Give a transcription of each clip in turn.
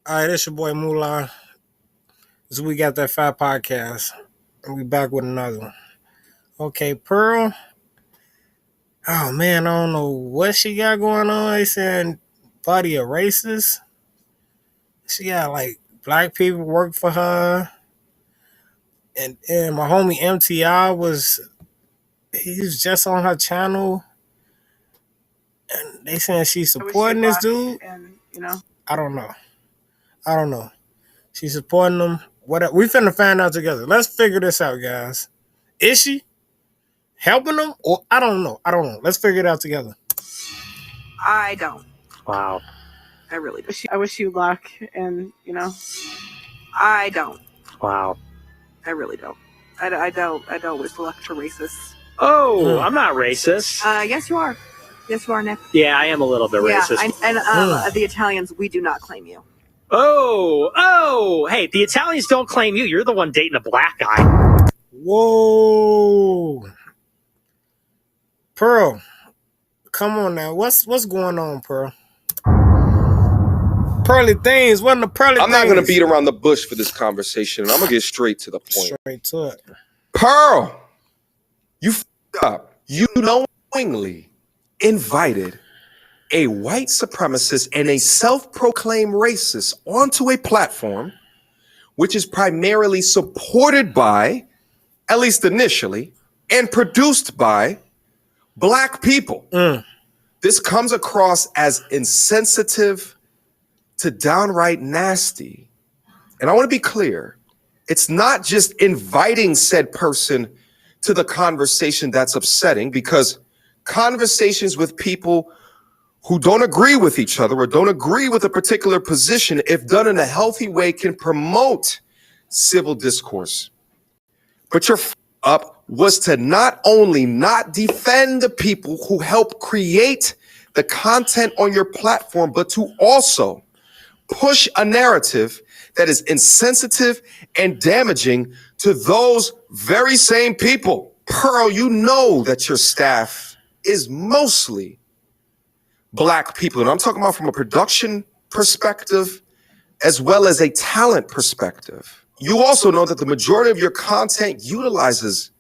All right, it's your boy Mulan. So we got that fat podcast, and we back with another one. Okay, Pearl. Oh man, I don't know what she got going on. They saying body of racist. She got like black people work for her, and my homie MTI he's just on her channel, and they saying she's supporting this dude. And I don't know. I don't know. She's supporting them. What we finna find out together. Let's figure this out, guys. Is she helping them, or I don't know. I don't know. Let's figure it out together. I don't. Wow. I really do. I wish you luck, and I don't. Wow. I really don't. I don't wish luck to racists. Oh, I'm not racist. Yes, you are. Yes, you are, Nick. Yeah, I am a little bit racist. The Italians, we do not claim you. Oh, hey, the Italians don't claim you. You're the one dating a black guy. Whoa. Pearl, come on now. What's going on, Pearl? Pearly things. What in the pearly things? I'm not going to beat around the bush for this conversation, and I'm going to get straight to the point. Straight to it. Pearl, you f***ed up. You knowingly invited a white supremacist and a self-proclaimed racist onto a platform which is primarily supported by, at least initially, and produced by black people. This comes across as insensitive to downright nasty. And I want to be clear, it's not just inviting said person to the conversation that's upsetting, because conversations with people who don't agree with each other or don't agree with a particular position, if done in a healthy way, can promote civil discourse. But your up was to not only not defend the people who help create the content on your platform, but to also push a narrative that is insensitive and damaging to those very same people. Pearl, you know that your staff is mostly black people. And I'm talking about from a production perspective as well as a talent perspective. You also know that the majority of your content utilizes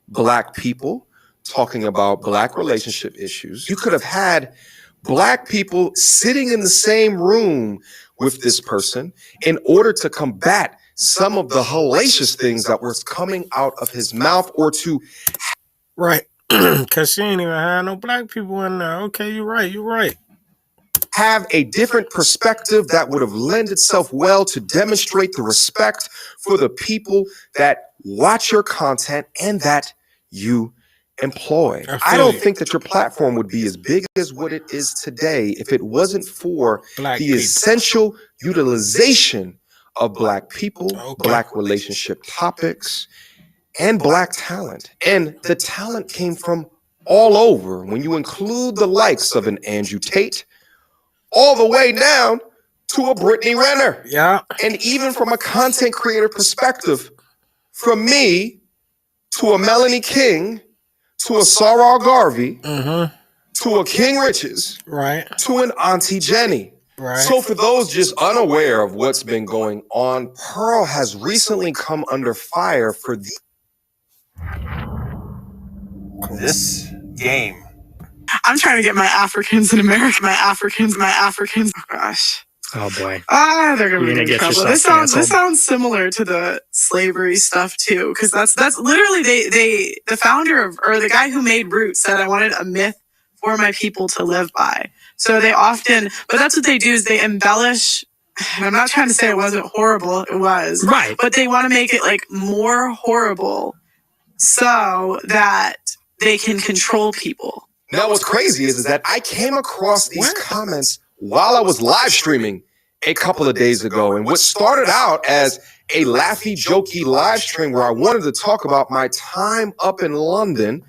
black people talking about black relationship issues. You could have had black people sitting in the same room with this person in order to combat some of the hellacious things that were coming out of his mouth, or to Right. Because she ain't even had no black people in there. Okay, you're right. have a different perspective that would have lent itself well to demonstrate the respect for the people that watch your content and that you employ. I don't think that your platform would be as big as what it is today if it wasn't for Black the people. essential utilization of black people, black relationship topics, and black talent. And the talent came from all over. When you include the likes of an Andrew Tate, all the way down to a Brittany Renner. Yeah. And even from a content creator perspective, from me to a Melanie King, to a Sarah Garvey, to a King Riches, Right. to an Auntie Jenny. Right. So for those just unaware of what's been going on, Pearl has recently come under fire for this game. I'm trying to get my Africans in America. My Africans. Oh gosh. Oh boy. They're gonna You're be gonna in get trouble. yourself This sounds similar to the slavery stuff too, because that's literally the founder of, or the guy who made Roots said, I wanted a myth for my people to live by. So they often, but that's what they do, is they embellish. And I'm not trying to say it wasn't horrible, it was. Right. But they want to make it like more horrible so that they can control people. Now, what's crazy is that I came across these comments while I was live streaming a couple of days ago. And what started out as a laughy, jokey live stream where I wanted to talk about my time up in London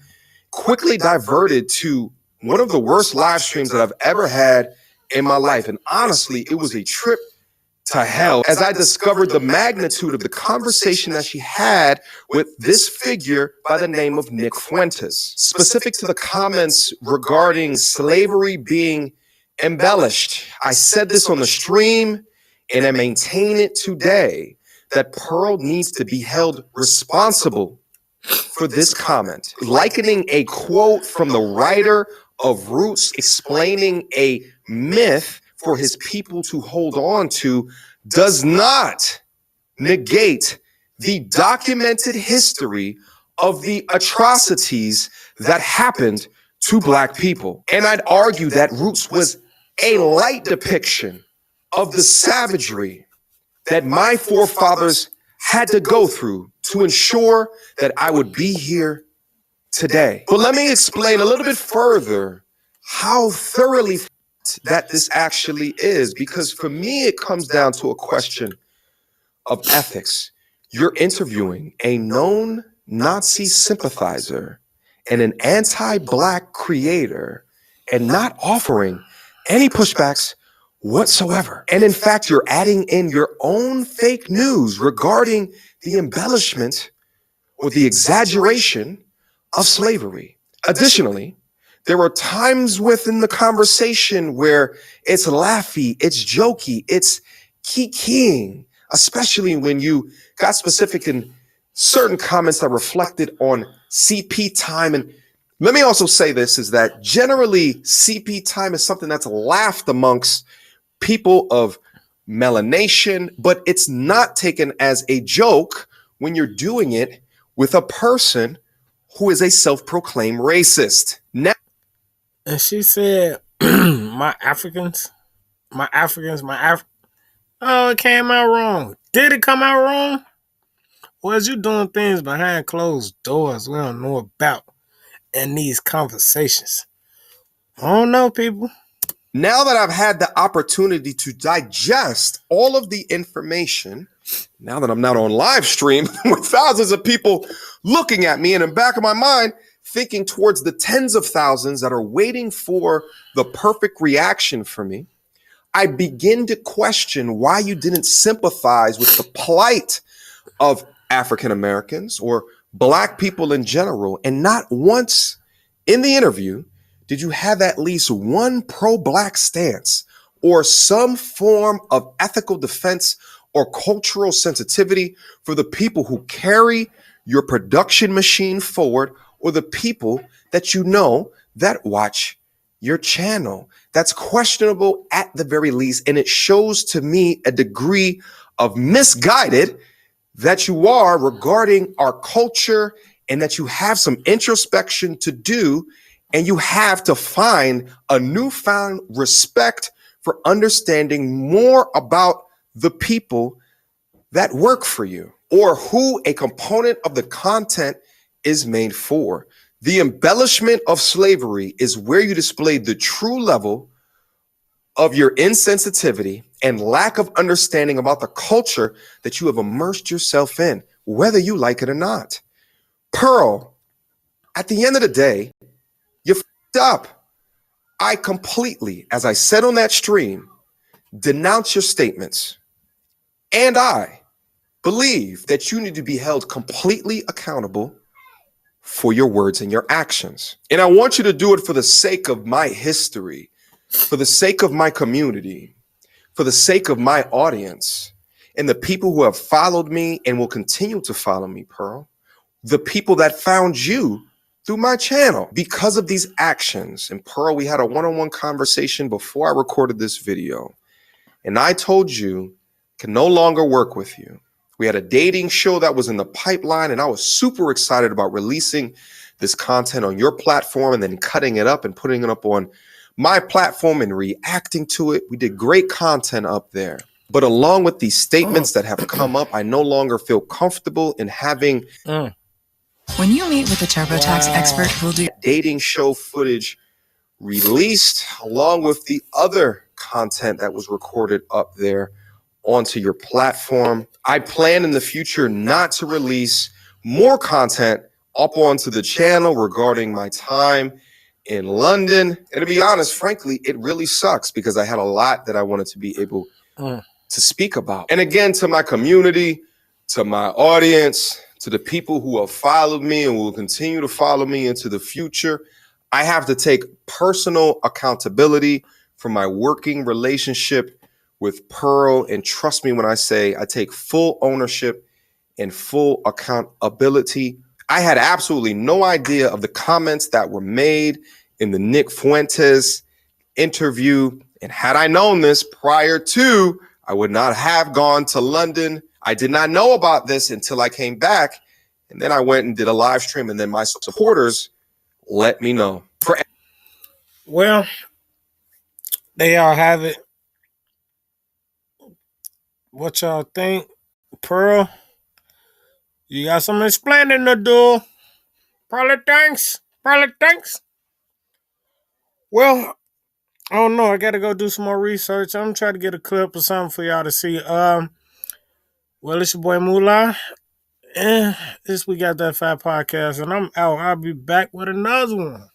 quickly diverted to one of the worst live streams that I've ever had in my life. And honestly, it was a trip to hell as I discovered the magnitude of the conversation that she had with this figure by the name of Nick Fuentes, specific to the comments regarding slavery being embellished. I said this on the stream. and I maintain it today that Pearl needs to be held responsible for this comment, likening a quote from the writer of Roots explaining a myth for his people to hold on to does not negate the documented history of the atrocities that happened to Black people. And I'd argue that Roots was a light depiction of the savagery that my forefathers had to go through to ensure that I would be here today. But let me explain a little bit further how thoroughly that this actually is, because for me, it comes down to a question of ethics. You're interviewing a known Nazi sympathizer and an anti-Black creator and not offering any pushbacks whatsoever. And in fact, you're adding in your own fake news regarding the embellishment or the exaggeration of slavery. Additionally, there are times within the conversation where it's laughy, it's jokey, it's kikiing, especially when you got specific in certain comments that reflected on CP time. And let me also say this, is that generally CP time is something that's laughed amongst people of melanation, but it's not taken as a joke when you're doing it with a person who is a self-proclaimed racist. Now, And she said, my Africans. Oh, it came out wrong. Did it come out wrong? Or is you doing things behind closed doors we don't know about in these conversations? I don't know, people. now that I've had the opportunity to digest all of the information, now that I'm not on live stream with thousands of people looking at me, and in the back of my mind, thinking towards the tens of thousands that are waiting for the perfect reaction for me, I begin to question why you didn't sympathize with the plight of African Americans or Black people in general. And not once in the interview did you have at least one pro-Black stance or some form of ethical defense or cultural sensitivity for the people who carry your production machine forward, or the people that you know that watch your channel. That's questionable at the very least, and it shows to me a degree of misguided that you are regarding our culture, and that you have some introspection to do, and you have to find a newfound respect for understanding more about the people that work for you, or who a component of the content is made for. The embellishment of slavery is where you display the true level of your insensitivity and lack of understanding about the culture that you have immersed yourself in, whether you like it or not. Pearl, at the end of the day, you f***ed up. I completely, as I said on that stream, denounce your statements. And I believe that you need to be held completely accountable for your words and your actions. And I want you to do it for the sake of my history, for the sake of my community, for the sake of my audience, and the people who have followed me and will continue to follow me, Pearl, the people that found you through my channel because of these actions. And Pearl, we had a one-on-one conversation before I recorded this video, and I told you I can no longer work with you. We had a dating show that was in the pipeline, and I was super excited about releasing this content on your platform and then cutting it up and putting it up on my platform and reacting to it. We did great content up there. But along with these statements that have come up, I no longer feel comfortable in having When you meet with a TurboTax expert who'll do dating show footage released along with the other content that was recorded up there onto your platform. I plan in the future not to release more content up onto the channel regarding my time in London. And to be honest, frankly, it really sucks because I had a lot that I wanted to be able to speak about. And again, to my community, to my audience, to the people who have followed me and will continue to follow me into the future, I have to take personal accountability for my working relationship with Pearl. And trust me when I say I take full ownership and full accountability. I had absolutely no idea of the comments that were made in the Nick Fuentes interview. And had I known this prior to, I would not have gone to London. I did not know about this until I came back. And then I went and did a live stream. And then my supporters let me know. Well, there y'all have it. What y'all think? Pearl, you got some explaining to do. Probably thanks. Well, I don't know. I got to go do some more research. I'm trying to get a clip or something for y'all to see. Well, it's your boy Moolah. And this We Got That Fat podcast, and I'm out. I'll be back with another one.